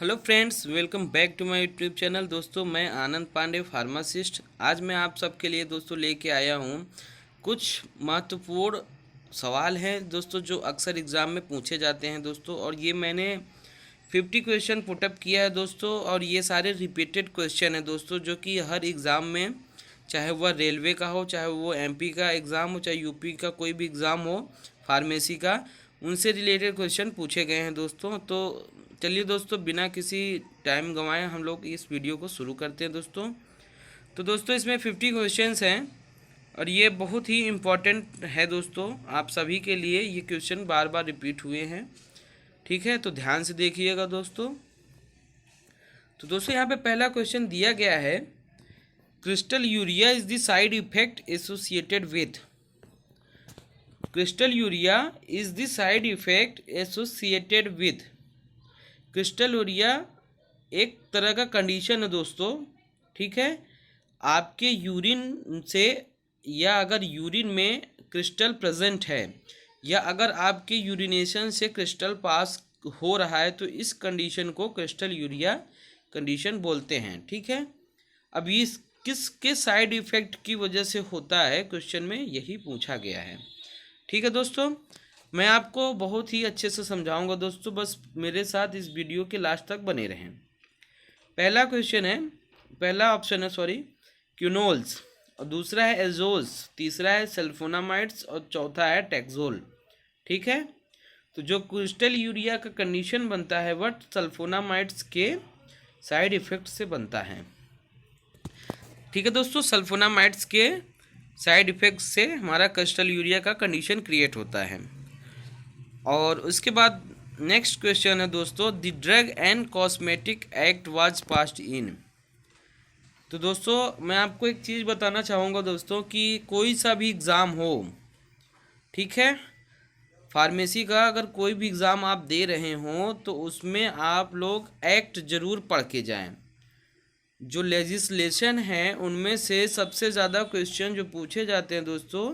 Hello friends, welcome back to my YouTube channel. दोस्तों, मैं आनंद Pandey pharmacist. आज मैं आप सबके लिए दोस्तों लेके आया हूँ कुछ महत्वपूर्ण सवाल हैं दोस्तों, जो अक्सर एग्ज़ाम में पूछे जाते हैं दोस्तों। और ये मैंने 50 क्वेश्चन पुटअप किया है दोस्तों, और ये सारे रिपीटेड क्वेश्चन हैं दोस्तों, जो कि हर एग्ज़ाम में, चाहे वह रेलवे का हो, चाहे वो एमपी का एग्ज़ाम हो, चाहे यूपी का कोई भी एग्ज़ाम हो, फार्मेसी का, उनसे रिलेटेड क्वेश्चन पूछे गए हैं दोस्तों। तो चलिए दोस्तों, बिना किसी टाइम गंवाए हम लोग इस वीडियो को शुरू करते हैं दोस्तों। तो दोस्तों, इसमें 50 क्वेश्चंस हैं और ये बहुत ही इम्पॉर्टेंट है दोस्तों, आप सभी के लिए ये क्वेश्चन बार बार रिपीट हुए हैं। ठीक है, तो ध्यान से देखिएगा दोस्तों। तो दोस्तों, यहाँ पे पहला क्वेश्चन दिया गया है, crystal urea is the side effect associated with. Crystal urea is the side effect associated with. Crystal urea एक तरह का कंडीशन है दोस्तों। ठीक है, आपके यूरिन से, या अगर यूरिन में क्रिस्टल प्रेजेंट है, या अगर आपके यूरिनेशन से क्रिस्टल पास हो रहा है, तो इस कंडीशन को क्रिस्टल यूरिया कंडीशन बोलते हैं। ठीक है, अब इस किसके साइड इफ़ेक्ट की वजह से होता है, क्वेश्चन में यही पूछा गया है। ठीक है दोस्तों, मैं आपको बहुत ही अच्छे से समझाऊंगा दोस्तों, बस मेरे साथ इस वीडियो के लास्ट तक बने रहें। पहला क्वेश्चन है, पहला ऑप्शन है क्यूनोल्स, और दूसरा है एजोल्स, तीसरा है सल्फोनामाइड्स, और चौथा है टेक्सोल। ठीक है, तो जो क्रिस्टल यूरिया का कंडीशन बनता है वह सल्फोनामाइड्स के साइड इफेक्ट से बनता है। ठीक है दोस्तों, सल्फोनामाइड्स के साइड इफेक्ट से हमारा क्रिस्टल यूरिया का कंडीशन क्रिएट होता है। और उसके बाद नेक्स्ट क्वेश्चन है दोस्तों, the drug and cosmetic act was passed in. तो दोस्तों, मैं आपको एक चीज़ बताना चाहूँगा दोस्तों, कि कोई सा भी एग्ज़ाम हो, ठीक है, फार्मेसी का अगर कोई भी एग्ज़ाम आप दे रहे हों, तो उसमें आप लोग एक्ट ज़रूर पढ़ के जाएं। जो लेजिस्लेशन है उनमें से सबसे ज़्यादा क्वेश्चन जो पूछे जाते हैं दोस्तों,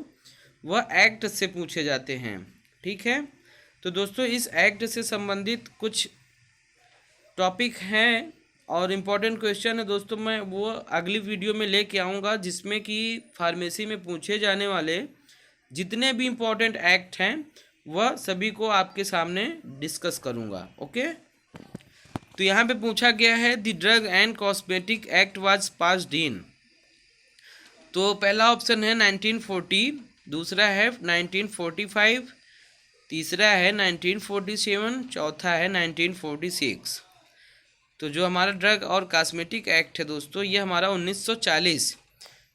वह एक्ट से पूछे जाते हैं। ठीक है, तो दोस्तों, इस एक्ट से संबंधित कुछ टॉपिक हैं और इम्पॉर्टेंट क्वेश्चन है दोस्तों, मैं वो अगली वीडियो में लेके आऊँगा, जिसमें कि फार्मेसी में पूछे जाने वाले जितने भी इम्पोर्टेंट एक्ट हैं वह सभी को आपके सामने डिस्कस करूँगा। ओके, तो यहाँ पे पूछा गया है, the drug and cosmetic act was passed in. तो पहला ऑप्शन है 1940, दूसरा है 1945, तीसरा है 1947, चौथा है 1946। तो जो हमारा ड्रग और कॉस्मेटिक एक्ट है दोस्तों, ये हमारा 1940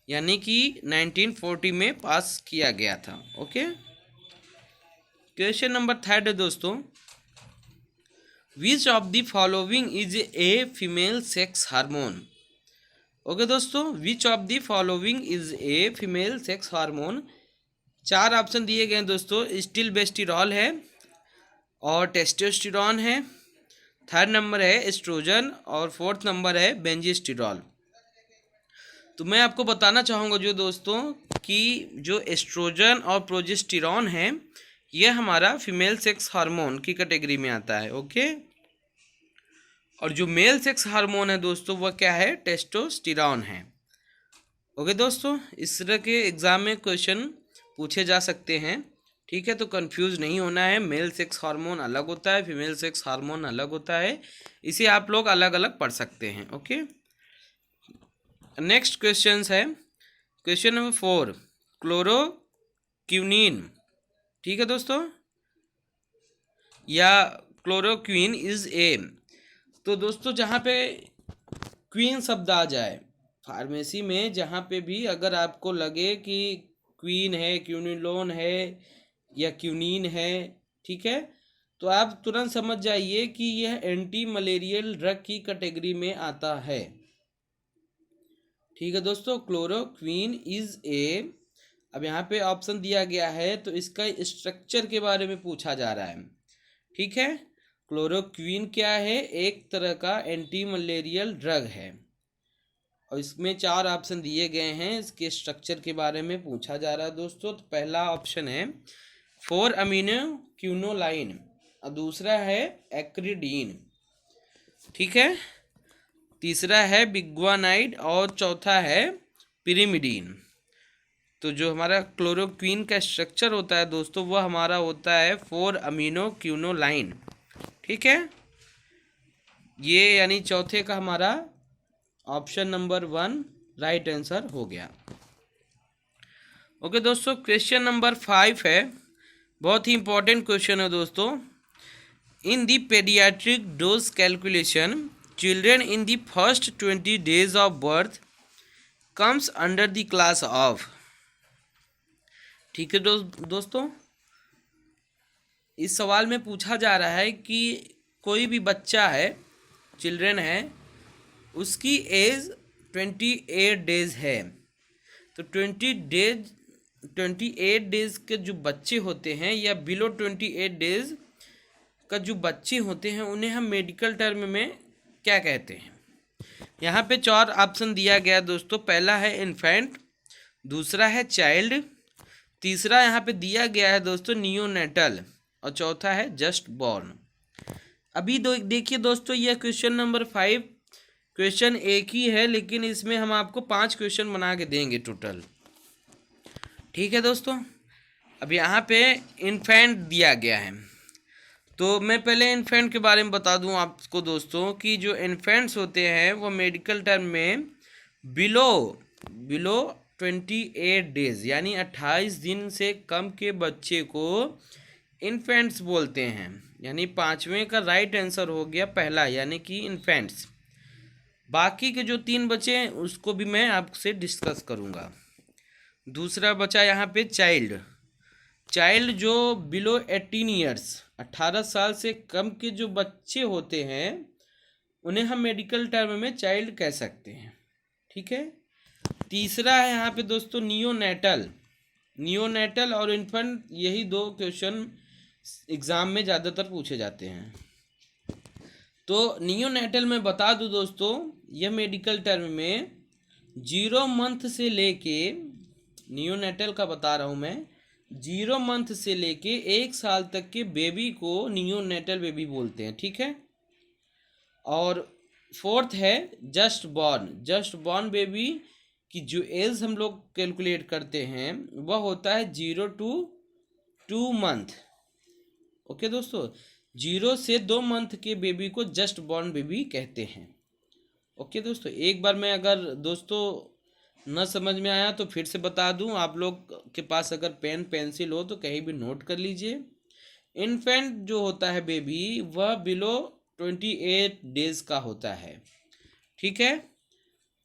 यानी कि 1940 में पास किया गया था। ओके, क्वेश्चन नंबर थर्ड है दोस्तों, which of the following is a female sex hormone. Okay दोस्तों, which of the following is a female sex hormone. चार ऑप्शन दिए गए हैं दोस्तों, स्टिलबेस्टिरॉल है, और टेस्टोस्टेरोन है, थर्ड नंबर है एस्ट्रोजन, और फोर्थ नंबर है बेंजिस्टिरॉल। तो मैं आपको बताना चाहूँगा जो दोस्तों, कि जो एस्ट्रोजन और प्रोजेस्टेरोन है, यह हमारा फीमेल सेक्स हार्मोन की कैटेगरी में आता है। ओके, और जो मेल सेक्स हार्मोन है दोस्तों, वह क्या है, टेस्टोस्टेरोन है। ओके दोस्तों, इस तरह के एग्जाम में क्वेश्चन पूछे जा सकते हैं। ठीक है, तो कंफ्यूज नहीं होना है, मेल सेक्स हार्मोन अलग होता है, फीमेल सेक्स हार्मोन अलग होता है, इसे आप लोग अलग अलग पढ़ सकते हैं। ओके, नेक्स्ट क्वेश्चन है क्वेश्चन नंबर 4, क्लोरोक्विनीन। ठीक है दोस्तों, या क्लोरोक्वीन इज ए। तो दोस्तों, जहाँ पे क्वीन शब्द आ जाए फार्मेसी में, जहाँ पे भी अगर आपको लगे कि क्वीन है, क्यूनिलोन है, या क्यूनीन है, ठीक है, तो आप तुरंत समझ जाइए कि यह एंटी मलेरियल ड्रग की कैटेगरी में आता है। ठीक है दोस्तों, क्लोरोक्वीन इज ए। अब यहाँ पे ऑप्शन दिया गया है, तो इसका स्ट्रक्चर के बारे में पूछा जा रहा है। ठीक है, क्लोरोक्वीन क्या है, एक तरह का एंटी मलेरियल ड्रग है, और इसमें चार ऑप्शन दिए गए हैं, इसके स्ट्रक्चर के बारे में पूछा जा रहा है दोस्तों। तो पहला ऑप्शन है 4 अमीनो क्यूनोलाइन, और दूसरा है एक्रिडीन, ठीक है, तीसरा है बिग्वानाइड और चौथा है पिरिमिडीन। तो जो हमारा क्लोरोक्वीन का स्ट्रक्चर होता है दोस्तों, वह हमारा होता है 4 अमीनो क्यूनोलाइन। ठीक है, ये यानी चौथे का हमारा ऑप्शन नंबर 1 राइट आंसर हो गया। ओके दोस्तों, क्वेश्चन नंबर 5 है, बहुत ही इंपॉर्टेंट क्वेश्चन है दोस्तों। In the paediatric dose calculation, children in the first 20 days of birth comes under the class of. ठीक है दोस्तों, इस सवाल में पूछा जा रहा है कि कोई भी बच्चा है, चिल्ड्रन है, उसकी एज 28 days है। तो 28 days के जो बच्चे होते हैं या बिलो 28 days का जो बच्चे होते हैं, उन्हें हम मेडिकल टर्म में क्या कहते हैं। यहाँ पे 4 ऑप्शन दिया गया दोस्तों। पहला है इन्फेंट, दूसरा है चाइल्ड, तीसरा यहाँ पे दिया गया है दोस्तों नियोनेटल, और चौथा है जस्ट बॉर्न। अभी देखिए दोस्तों, यह क्वेश्चन नंबर 5 क्वेश्चन एक ही है, लेकिन इसमें हम आपको 5 क्वेश्चन बना के देंगे टोटल। ठीक है दोस्तों, अब यहाँ पे इन्फेंट दिया गया है, तो मैं पहले इन्फेंट के बारे में बता दूं आपको दोस्तों कि जो इन्फेंट्स होते हैं वो मेडिकल टर्म में बिलो 28 days यानी 28 दिन से कम के बच्चे को इन्फेंट्स बोलते हैं। यानी 5वें का राइट आंसर हो गया पहला, यानी कि इन्फेंट्स। बाकी के जो 3 बचे हैं उसको भी मैं आपसे डिस्कस करूँगा। दूसरा बचा यहाँ पे चाइल्ड। चाइल्ड जो बिलो 18 ईयर्स 18 साल से कम के जो बच्चे होते हैं, उन्हें हम मेडिकल टर्म में चाइल्ड कह सकते हैं। ठीक है, तीसरा है यहाँ पे दोस्तों नियोनेटल। नियोनेटल और इन्फेंट, यही 2 क्वेश्चन एग्ज़ाम में ज़्यादातर पूछे जाते हैं। तो नियोनेटल में बता दूँ दोस्तों, यह मेडिकल टर्म में 0 मंथ से लेके, नियोनेटल का बता रहा हूँ मैं, 0 मंथ से लेके 1 साल तक के बेबी को नियोनेटल बेबी बोलते हैं। ठीक है, और फोर्थ है just born. Just born baby की जो एज हम लोग कैलकुलेट करते हैं वह होता है 0 to 2 month। ओके दोस्तों, 0 से 2 मंथ के बेबी को जस्ट बॉर्न बेबी कहते हैं। ओके दोस्तों, एक बार मैं अगर दोस्तों न समझ में आया तो फिर से बता दूं, आप लोग के पास अगर पेन पेंसिल हो तो कहीं भी नोट कर लीजिए। इन्फेंट जो होता है बेबी, वह बिलो 28 days का होता है। ठीक है,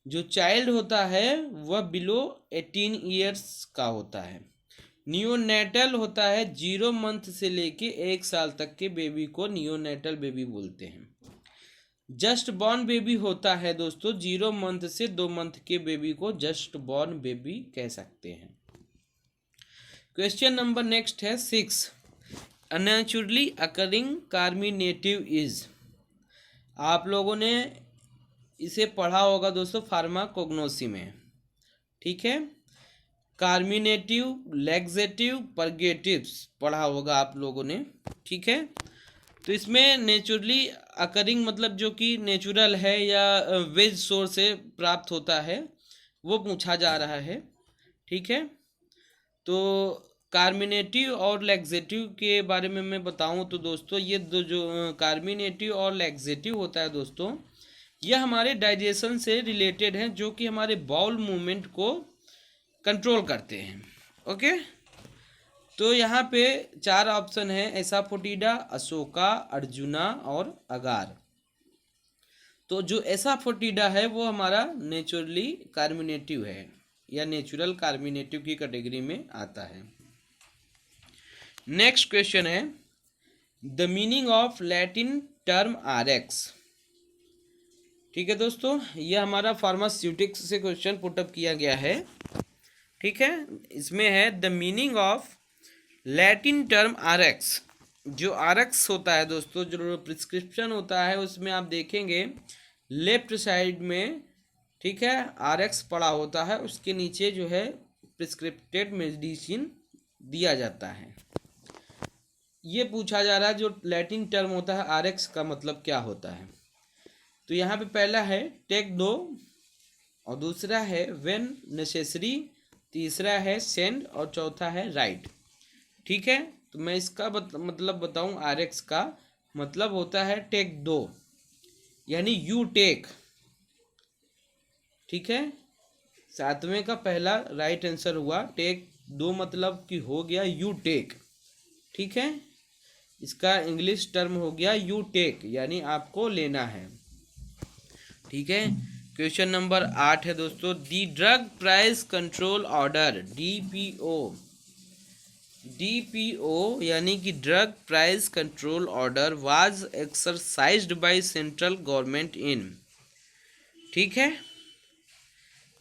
जो चाइल्ड होता है वह बिलो 18 ईयर्स का होता है। नियोनेटल होता है 0 मंथ से लेके 1 साल तक के बेबी को नियोनेटल बेबी बोलते हैं। जस्ट बॉर्न बेबी होता है दोस्तों 0 मंथ से 2 मंथ के बेबी को जस्ट बॉर्न बेबी कह सकते हैं। क्वेश्चन नंबर नेक्स्ट है 6, अननेचुरली अकरिंग कार्मिनेटिव इज। आप लोगों ने इसे पढ़ा होगा दोस्तों फार्माकोग्नोसी में। ठीक है, कार्मिनेटिव, लैक्सेटिव, परगेटिव्स पढ़ा होगा आप लोगों ने। ठीक है, तो इसमें नेचुरली अकरिंग मतलब जो कि नेचुरल है या वेज सोर्स से प्राप्त होता है, वो पूछा जा रहा है। ठीक है, तो कार्मिनेटिव और लैक्सेटिव के बारे में मैं बताऊं तो दोस्तों, ये दो जो कार्मिनेटिव और लैक्सेटिव होता है दोस्तों, यह हमारे डाइजेशन से रिलेटेड हैं, जो कि हमारे बाउल मूवमेंट को कंट्रोल करते हैं। ओके, तो यहाँ पे 4 ऑप्शन है, एसाफोटिडा, अशोका, अर्जुना और अगार। तो जो एसाफोटिडा है वो हमारा नेचुरली कार्मिनेटिव है या नेचुरल कार्मिनेटिव की कैटेगरी में आता है। नेक्स्ट क्वेश्चन है, the meaning of Latin term RX. ठीक है दोस्तों, यह हमारा फार्मास्यूटिक्स से क्वेश्चन पुटअप किया गया है। ठीक है, इसमें है the meaning of Latin term RX. जो आरएक्स होता है दोस्तों, जो प्रिस्क्रिप्शन होता है, उसमें आप देखेंगे लेफ्ट साइड में, ठीक है, आरएक्स पड़ा होता है, उसके नीचे जो है प्रिस्क्रिप्टेड मेडिसिन दिया जाता है। ये पूछा जा रहा है जो लैटिन टर्म होता है आरएक्स का मतलब क्या होता है। तो यहाँ पे पहला है टेक दो, और दूसरा है व्हेन नेसेसरी, तीसरा है सेंड, और चौथा है राइट। ठीक है, तो मैं इसका मतलब बताऊं। RX का मतलब होता है टेक दो, यानी यू टेक। ठीक है, सातवें का पहला राइट आंसर हुआ। टेक दो मतलब कि हो गया यू टेक। ठीक है, इसका इंग्लिश टर्म हो गया यू टेक, यानी आपको लेना है। ठीक है, क्वेश्चन नंबर 8 है दोस्तों, the drug price control order DPO यानी कि drug price control order was exercised by central government in. ठीक है,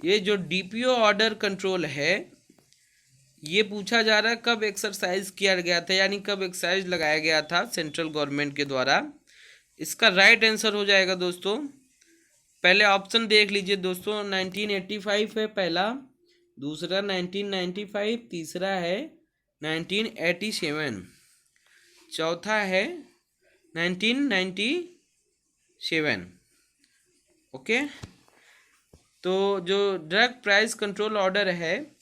ये जो DPO ऑर्डर कंट्रोल है, ये पूछा जा रहा है कब एक्सरसाइज किया गया था, यानी कब एक्सरसाइज लगाया गया था सेंट्रल गवर्नमेंट के द्वारा। इसका राइट आंसर हो जाएगा दोस्तों, पहले ऑप्शन देख लीजिए दोस्तों, 1985 है पहला, दूसरा 1995, तीसरा है 1987, चौथा है 1997। ओके, तो जो ड्रग प्राइस कंट्रोल ऑर्डर है,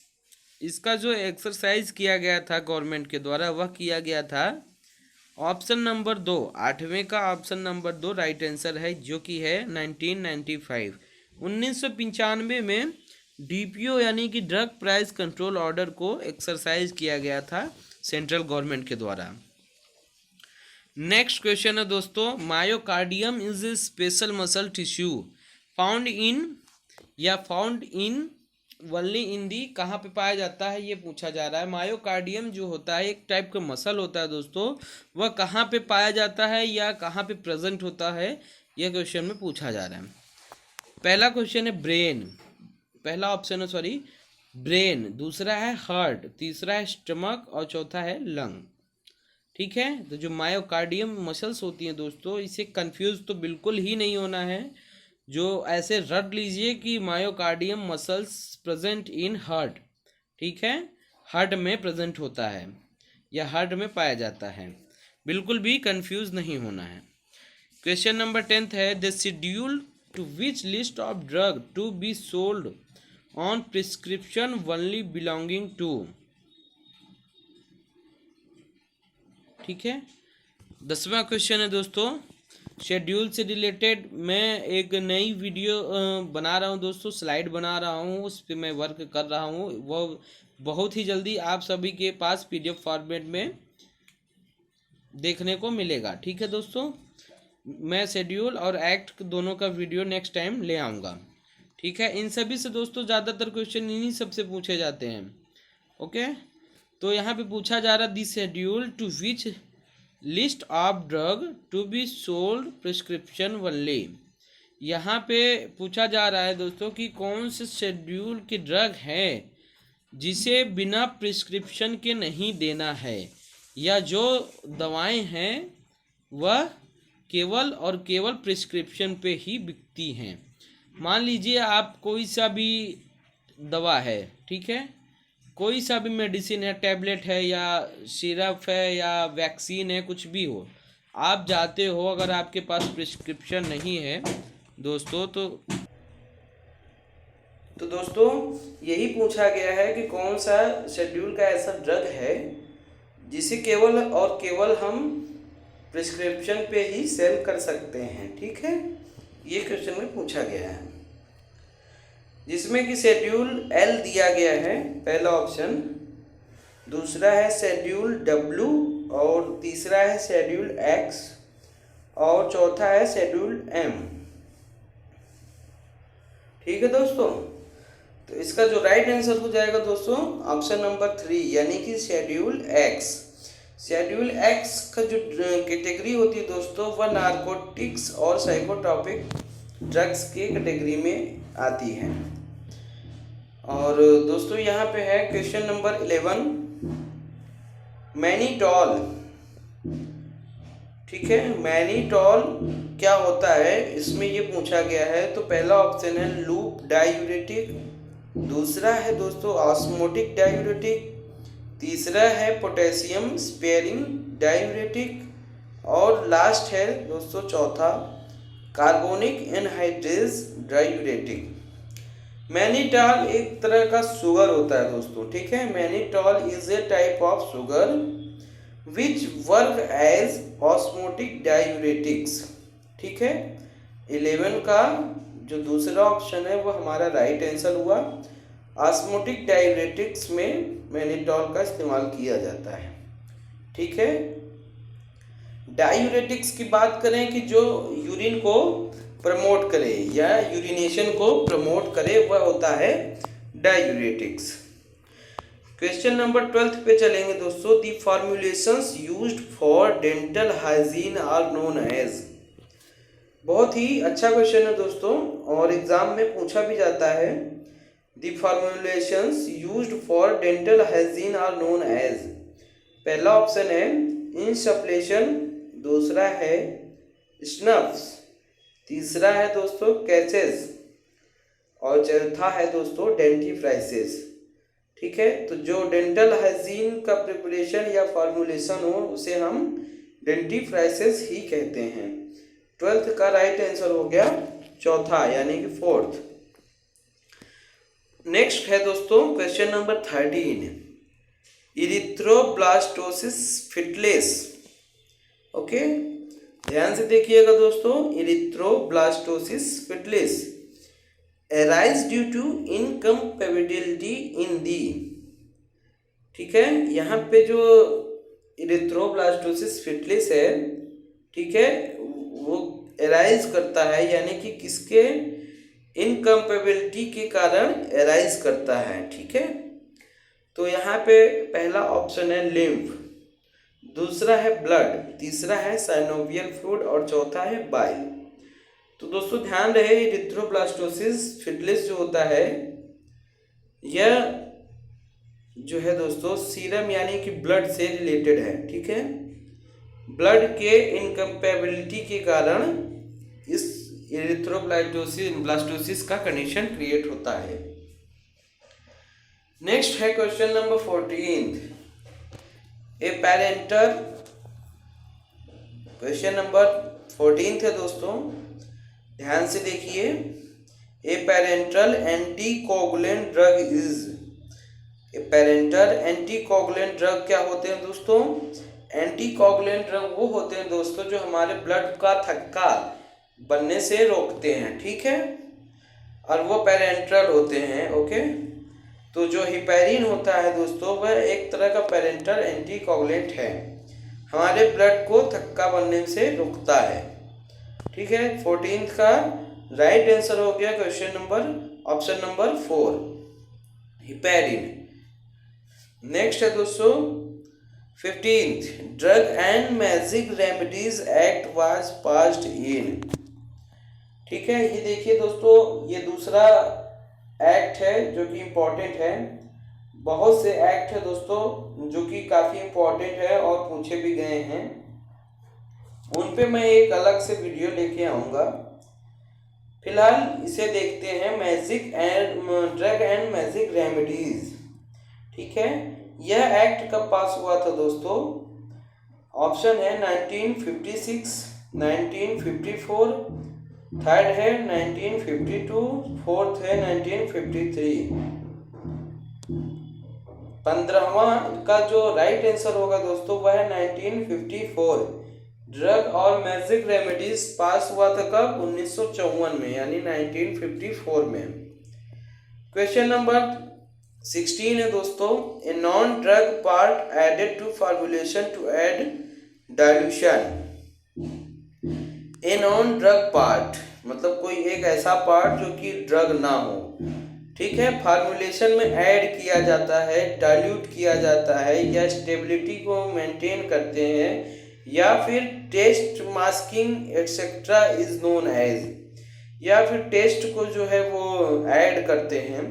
इसका जो एक्सरसाइज किया गया था गवर्नमेंट के द्वारा, वह किया गया था ऑप्शन नंबर 2, 8वें का ऑप्शन नंबर 2 राइट आंसर है, जो कि है 1995। 1995 में DPO यानी कि ड्रग प्राइस कंट्रोल ऑर्डर को एक्सरसाइज किया गया था सेंट्रल गवर्नमेंट के द्वारा। नेक्स्ट क्वेश्चन है दोस्तों, myocardium is a special muscle tissue found in only in the, कहाँ पे पाया जाता है ये पूछा जा रहा है। मायोकार्डियम जो होता है एक टाइप का मसल होता है दोस्तों, वह कहाँ पे पाया जाता है या कहाँ पे प्रेजेंट होता है, यह क्वेश्चन में पूछा जा रहा है। पहला क्वेश्चन है ब्रेन, पहला ऑप्शन है सॉरी ब्रेन, दूसरा है हार्ट, तीसरा है स्टमक, और चौथा है लंग। ठीक है, तो जो मायोकार्डियम मसल्स होती हैं दोस्तों, इसे कंफ्यूज तो बिल्कुल ही नहीं होना है। जो ऐसे रट लीजिए कि myocardium muscles present in heart. ठीक है, हार्ट में प्रेजेंट होता है या हार्ट में पाया जाता है, बिल्कुल भी कंफ्यूज नहीं होना है। क्वेश्चन नंबर 10 है, the schedule to which list of drug to be sold on prescription only belonging to. ठीक है, 10वां क्वेश्चन है दोस्तों, शेड्यूल से रिलेटेड मैं एक नई वीडियो बना रहा हूँ दोस्तों, स्लाइड बना रहा हूँ, उस पर मैं वर्क कर रहा हूँ, वो बहुत ही जल्दी आप सभी के पास PDF फॉर्मेट में देखने को मिलेगा। ठीक है दोस्तों, मैं शेड्यूल और एक्ट दोनों का वीडियो नेक्स्ट टाइम ले आऊँगा। ठीक है, इन सभी से दोस्तों ज़्यादातर क्वेश्चन इन्हीं सबसे पूछे जाते हैं। ओके, तो यहाँ पे पूछा जा रहा the schedule to which list of drug to be sold prescription only. यहाँ पे पूछा जा रहा है दोस्तों कि कौन से शेड्यूल की ड्रग है जिसे बिना प्रिस्क्रिप्शन के नहीं देना है, या जो दवाएं हैं वह केवल और केवल प्रिस्क्रिप्शन पे ही बिकती हैं। मान लीजिए आप कोई सा भी दवा है, ठीक है, कोई सा भी मेडिसिन है, टैबलेट है या सिरप है या वैक्सीन है, कुछ भी हो, आप जाते हो, अगर आपके पास प्रिस्क्रिप्शन नहीं है दोस्तों, तो दोस्तों यही पूछा गया है कि कौन सा शेड्यूल का ऐसा ड्रग है जिसे केवल और केवल हम प्रिस्क्रिप्शन पे ही सेल कर सकते हैं। ठीक है, ये क्वेश्चन में पूछा गया है, जिसमें कि शेड्यूल L दिया गया है पहला ऑप्शन, दूसरा है शेड्यूल W, और तीसरा है शेड्यूल X, और चौथा है शेड्यूल M। ठीक है दोस्तों, तो इसका जो राइट आंसर हो जाएगा दोस्तों ऑप्शन नंबर 3, यानी कि शेड्यूल X। शेड्यूल X का जो कैटेगरी होती है दोस्तों, वह नारकोटिक्स और साइकोट्रॉपिक ड्रग्स के कैटेगरी में आती है। और दोस्तों यहाँ पे है क्वेश्चन नंबर 11, मैनीटॉल। ठीक है, मैनीटॉल क्या होता है इसमें ये पूछा गया है। तो पहला ऑप्शन है लूप डायूरेटिक, दूसरा है दोस्तों ऑस्मोटिक डायूरेटिक, तीसरा है पोटेशियम स्पेयरिंग डायूरेटिक, और लास्ट है दोस्तों चौथा कार्बोनिक एनहाइड्रेस डायूरेटिक। मैनिटॉल एक तरह का शुगर होता है दोस्तों, ठीक है। Mannitol is a type of sugar which work as osmotic diuretics, ठीक है। 11 का जो दूसरा ऑप्शन है वो हमारा राइट आंसर हुआ। ऑस्मोटिक डायूरेटिक्स में मैनिटॉल का इस्तेमाल किया जाता है, ठीक है। डायूरेटिक्स की बात करें कि जो यूरिन को प्रमोट करे या यूरिनेशन को प्रमोट करे, वह होता है डायूरेटिक्स। क्वेश्चन नंबर 12 पे चलेंगे दोस्तों। The formulations used for dental hygiene are known as. बहुत ही अच्छा क्वेश्चन है दोस्तों और एग्जाम में पूछा भी जाता है। The formulations used for dental hygiene are known as. पहला ऑप्शन है इंसफलेशन, दूसरा है स्नफ्स, तीसरा है दोस्तों कैचेस और चौथा है दोस्तों डेंटिफ्राइसिस, ठीक है। तो जो डेंटल हाइजीन का प्रिपरेशन या फॉर्मुलेशन हो उसे हम डेंटिफ्राइसिस ही कहते हैं। 12th का राइट आंसर हो गया चौथा यानी कि 4th। नेक्स्ट है दोस्तों question number 13, erythroblastosis fetalis. Okay, ध्यान से देखिएगा दोस्तों। Erythroblastosis fetalis arise due to incompatibility in the, ठीक है। यहाँ पे जो इरिथ्रोब्लास्टोसिस फिटलेस है, ठीक है, वो arise करता है यानी कि किसके इनकम्पेबिलिटी के कारण arise करता है, ठीक है। तो यहाँ पे पहला ऑप्शन है लिम्फ, दूसरा है ब्लड, तीसरा है साइनोवियल फ्लूइड और चौथा है बाइल। तो दोस्तों ध्यान रहे इरिथ्रोब्लास्टोसिस फिटलेस जो होता है यह जो है दोस्तों सीरम यानी कि ब्लड से रिलेटेड है, ठीक है। ब्लड के इनकम्पेबिलिटी के कारण इस इरिथ्रोब्लास्टोसिस का कंडीशन क्रिएट होता है। नेक्स्ट है question number 14, a parenteral. Question number 14 है दोस्तों, ध्यान से देखिए। A parental anticoagulant drug is. A parental anticoagulant drug क्या होते हैं दोस्तों? एंटीकोगुलेंट ड्रग वो होते हैं दोस्तों जो हमारे ब्लड का थक्का बनने से रोकते हैं, ठीक है, और वो पैरेंटल होते हैं। ओके, तो जो हिपैरिन होता है दोस्तों वह एक तरह का पैरेंटल एंटीकोगुलेंट है, हमारे ब्लड को थक्का बनने से रोकता है, ठीक है। 14th का राइट आंसर हो गया question number option number 4 heparin. Next है दोस्तों 15th, drug and magic remedies act was passed in. ठीक है, ये देखिए दोस्तों, ये दूसरा एक्ट है जो कि इम्पोर्टेंट है। बहुत से एक्ट है दोस्तों जो कि काफ़ी इम्पोर्टेंट है और पूछे भी गए हैं, उन पे मैं एक अलग से वीडियो लेके आऊँगा। फिलहाल इसे देखते हैं, magic and drug and magic remedies. ठीक है, यह एक्ट कब पास हुआ था दोस्तों? ऑप्शन है 1956, 1954, थर्ड है 1952, फोर्थ है 1953। 15वां का जो राइट आंसर होगा दोस्तों वह है 1954। ड्रग और मैजिक रेमेडीज पास हुआ था कब? 1954 में, यानी 1954 में। क्वेश्चन नंबर 16 है दोस्तों, a non drug part added to formulation to aid dilution. A non drug part मतलब कोई एक ऐसा पार्ट जो कि ड्रग ना हो, ठीक है, फार्मूलेशन में ऐड किया जाता है, डाइल्यूट किया जाता है, या स्टेबिलिटी को मेंटेन करते हैं, या फिर taste masking etcetera is known as, या फिर टेस्ट को जो है वो ऐड करते हैं।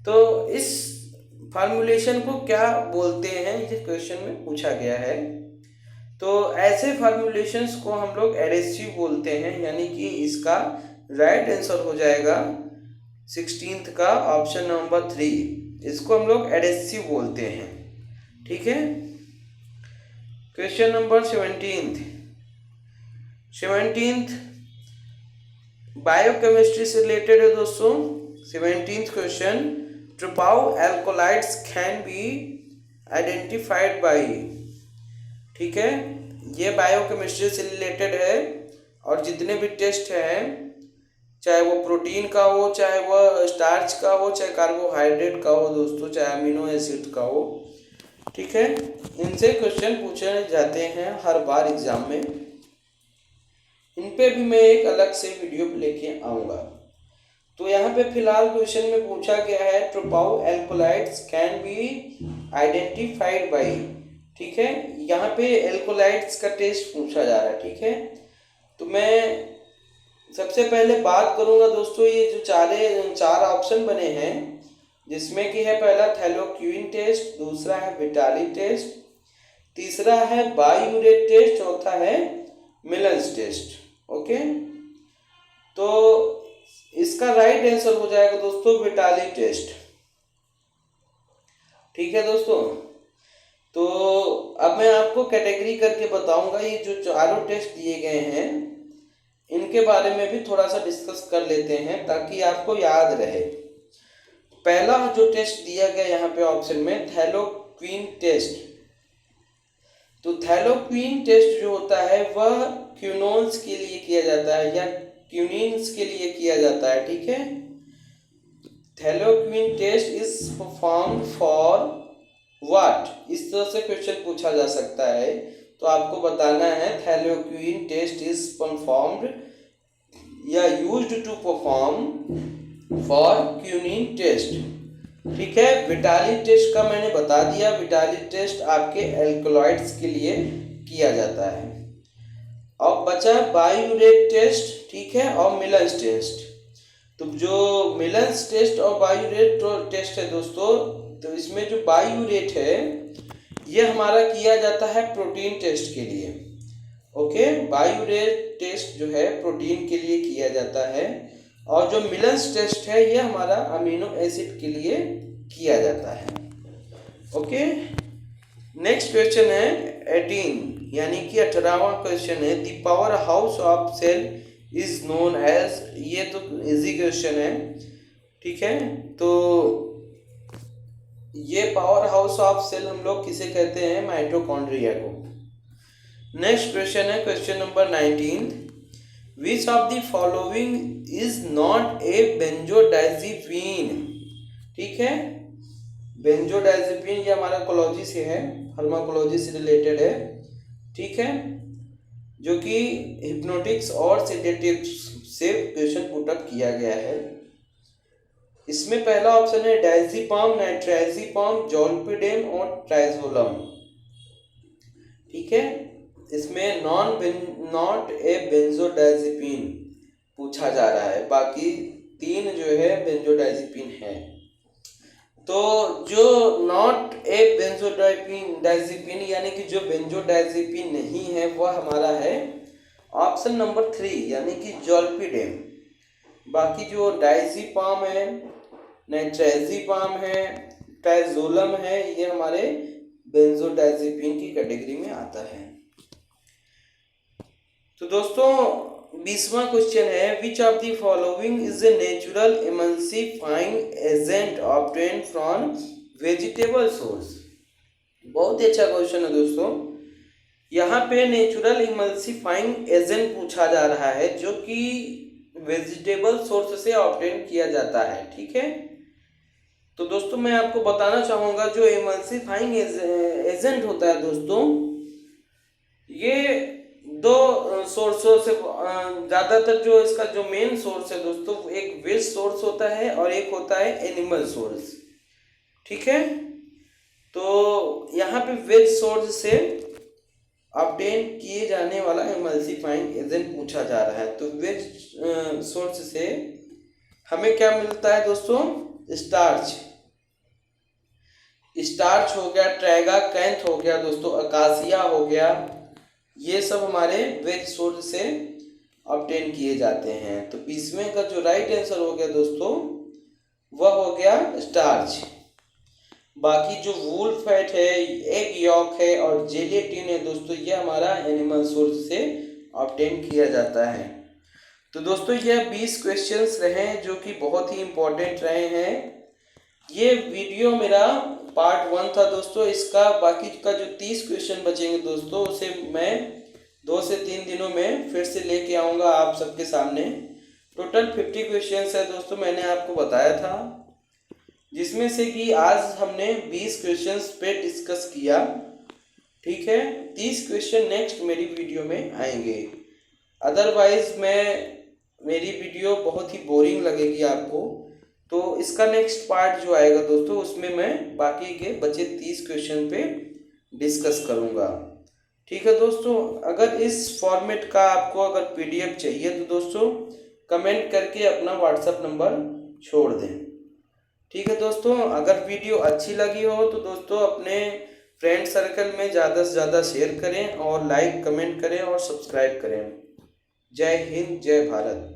तो इस फार्मूलेशन को क्या बोलते हैं, ये क्वेश्चन में पूछा गया है। तो ऐसे फार्मूलेशंस को हम लोग एडेसिव बोलते हैं, यानी कि इसका राइट आंसर हो जाएगा 16th का ऑप्शन नंबर 3। इसको हम लोग एडेसिव बोलते हैं, ठीक है। क्वेश्चन नंबर 17th बायोकेमिस्ट्री से रिलेटेड है दोस्तों। 17th question, tropane alkaloids can be identified by. ठीक है, ये बायोकेमिस्ट्री से रिलेटेड है और जितने भी टेस्ट हैं, चाहे वो प्रोटीन का हो, चाहे वह स्टार्च का हो, चाहे कार्बोहाइड्रेट का हो दोस्तों, चाहे अमीनो एसिड का हो, ठीक है, इनसे क्वेश्चन पूछे जाते हैं हर बार एग्जाम में। इन पे भी मैं एक अलग से वीडियो लेके आऊँगा। तो यहाँ पे फिलहाल क्वेश्चन में पूछा गया है tropane alkaloids can be identified by. ठीक है, यहाँ पे एल्कोलाइड्स का टेस्ट पूछा जा रहा है। ठीक है, तो मैं सबसे पहले बात करूँगा दोस्तों, ये जो चार ऑप्शन बने हैं, जिसमें कि है पहला थैलोक्यूइन टेस्ट, दूसरा है विटाली टेस्ट, तीसरा है बायूरेट टेस्ट, चौथा है मिलन्स टेस्ट। ओके, तो इसका राइट आंसर हो जाएगा दोस्तों विटाली टेस्ट। ठीक है दोस्तों, तो अब मैं आपको कैटेगरी करके बताऊंगा। ये जो चारों टेस्ट दिए गए हैं, इनके बारे में भी थोड़ा सा डिस्कस कर लेते हैं ताकि आपको याद रहे। पहला जो टेस्ट दिया गया यहाँ पे ऑप्शन में, थैलोक्वीन टेस्ट। तो थैलोक्वीन टेस्ट जो होता है वह क्यूनोन्स के लिए किया जाता है या क्यूनिन्स के लिए किया जाता है। ठीक है, thalleioquin test is perform for what, इस तरह से क्वेश्चन पूछा जा सकता है। तो आपको बताना है थैलोक्वीन टेस्ट इज परफॉर्म्ड या used to perform for quinine test. ठीक है, विटाली टेस्ट का मैंने बता दिया, विटाली टेस्ट आपके एल्कोलॉइड्स के लिए किया जाता है। अब बचा बायूरेट टेस्ट, ठीक है, और मिलन्स टेस्ट। तो जो मिलन्स टेस्ट और बायूरेट टेस्ट है दोस्तों, तो इसमें जो बायूरेट है ये हमारा किया जाता है प्रोटीन टेस्ट के लिए। ओके, बायूरेट टेस्ट जो है प्रोटीन के लिए किया जाता है, और जो मिलन्स टेस्ट है ये हमारा अमीनो एसिड के लिए किया जाता है। ओके, नेक्स्ट क्वेश्चन है 18, यानी कि 18वां क्वेश्चन है, the power house of cell is known as. ये तो इजी क्वेश्चन है। ठीक है, तो ये पावर हाउस ऑफ सेल हम लोग किसे कहते हैं, माइटोकॉन्ड्रिया को। नेक्स्ट क्वेश्चन है question number 19, which of the following is not a benzodiazepine. ठीक है, बेंजोडाइजिपीन ये हमारा कोलॉजी से है, फार्माकोलॉजी से रिलेटेड है। ठीक है, जो कि हिप्नोटिक्स और सेडेटिव्स से क्वेश्चन पुट अप किया गया है। इसमें पहला ऑप्शन है डायजेपाम, नाइट्राइजिपाम, जोल्पिडेम और ट्राइजोलम। ठीक है, इसमें नॉट ए बेंजोडाइजिपीन पूछा जा रहा है, बाकी तीन जो है बेंजोडाइजिपीन है। तो जो नॉट ए बेंजोडाइजिपीन यानी कि जो बेंजोडाइजिपीन नहीं है वह हमारा है ऑप्शन नंबर 3, यानी कि जोल्पिडेम। बाकी जो डायजेपाम है, नाइट्राइजिपाम है, ट्राइजोलम है, ये हमारे बेंजोडाइजिपीन की कैटेगरी में आता है। तो दोस्तों 20वां क्वेश्चन है, विच of the following is a natural emulsifying agent obtained from vegetable source. बहुत ही अच्छा क्वेश्चन है दोस्तों। यहाँ पे नेचुरल इमल्सिफाइंग एजेंट पूछा जा रहा है जो कि वेजिटेबल सोर्स से ऑब्टेन किया जाता है। ठीक है, तो दोस्तों मैं आपको बताना चाहूँगा जो इमल्सिफाइंग एजेंट होता है दोस्तों, ये दो सोर्सों से ज़्यादातर जो इसका जो मेन सोर्स है दोस्तों, एक वेज सोर्स होता है और एक होता है एनिमल सोर्स। ठीक है, तो यहाँ पे वेज सोर्स से ऑब्टेन किए जाने वाला इमल्सिफाइंग एजेंट पूछा जा रहा है। तो वेज सोर्स से हमें क्या मिलता है दोस्तों, स्टार्च। स्टार्च हो गया, ट्रैगा कैंथ हो गया दोस्तों, अकासिया हो गया, ये सब हमारे वेज सोर्स से ऑब्टेन किए जाते हैं। तो 20वें का जो राइट आंसर हो गया दोस्तों वह हो गया स्टार्च। बाकी जो वूल फैट है, एग यॉक है और जेलेटिन है दोस्तों, ये हमारा एनिमल सोर्स से ऑब्टेन किया जाता है। तो दोस्तों यह 20 क्वेश्चंस रहे जो कि बहुत ही इम्पोर्टेंट रहे हैं। ये वीडियो मेरा पार्ट 1 था दोस्तों। इसका बाकी का जो 30 क्वेश्चन बचेंगे दोस्तों, उसे मैं 2 से 3 दिनों में फिर से लेके आऊँगा आप सबके सामने। टोटल 50 क्वेश्चंस है दोस्तों, मैंने आपको बताया था, जिसमें से कि आज हमने 20 क्वेश्चंस पे डिस्कस किया। ठीक है, 30 क्वेश्चन नेक्स्ट मेरी वीडियो में आएंगे। अदरवाइज मेरी वीडियो बहुत ही बोरिंग लगेगी आपको, तो इसका नेक्स्ट पार्ट जो आएगा दोस्तों, उसमें मैं बाकी के बचे 30 क्वेश्चन पे डिस्कस करूँगा। ठीक है दोस्तों, अगर इस फॉर्मेट का आपको अगर पीडीएफ चाहिए तो दोस्तों कमेंट करके अपना व्हाट्सएप नंबर छोड़ दें। ठीक है दोस्तों, अगर वीडियो अच्छी लगी हो तो दोस्तों अपने फ्रेंड सर्कल में ज़्यादा से ज़्यादा शेयर करें और लाइक कमेंट करें और सब्सक्राइब करें। जय हिंद, जय भारत।